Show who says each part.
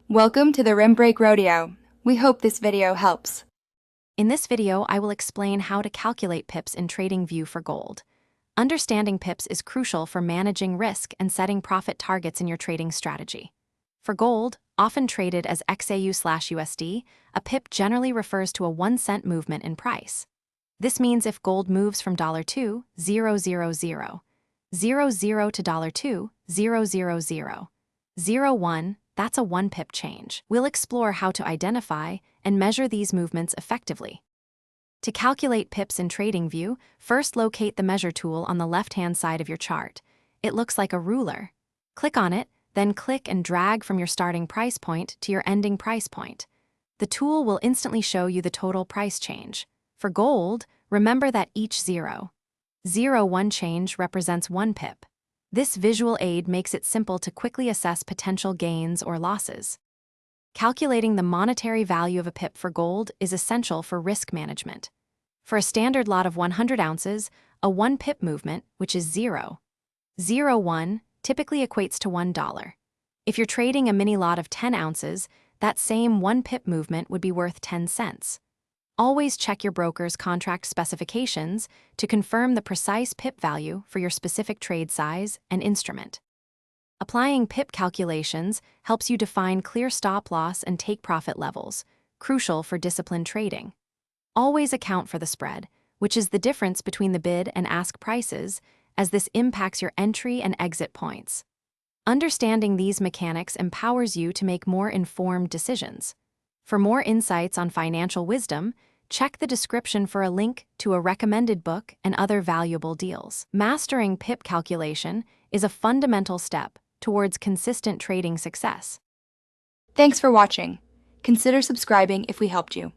Speaker 1: Welcome to the Rim Break Rodeo. We hope this video helps.
Speaker 2: In this video, I will explain how to calculate pips in TradingView for gold. Understanding pips is crucial for managing risk and setting profit targets in your trading strategy. For gold, often traded as XAU/USD, a pip generally refers to a 1-cent movement in price. This means if gold moves from $2.0000 00 to $2.00 0.01, that's a 1 pip change. We'll explore how to identify and measure these movements effectively. To calculate pips in TradingView, first locate the measure tool on the left-hand side of your chart. It looks like a ruler. Click on it, then click and drag from your starting price point to your ending price point. The tool will instantly show you the total price change. For gold, remember that each 0.01 change represents 1 pip. This visual aid makes it simple to quickly assess potential gains or losses. Calculating the monetary value of a pip for gold is essential for risk management. For a standard lot of 100 ounces, a 1 pip movement, which is 0.01, typically equates to $1. If you're trading a mini lot of 10 ounces, that same 1 pip movement would be worth 10 cents. Always check your broker's contract specifications to confirm the precise pip value for your specific trade size and instrument. Applying pip calculations helps you define clear stop loss and take profit levels, crucial for disciplined trading. Always account for the spread, which is the difference between the bid and ask prices, as this impacts your entry and exit points. Understanding these mechanics empowers you to make more informed decisions. For more insights on financial wisdom, check the description for a link to a recommended book and other valuable deals. Mastering pip calculation is a fundamental step towards consistent trading success.
Speaker 1: Thanks for watching. Consider subscribing if we helped you.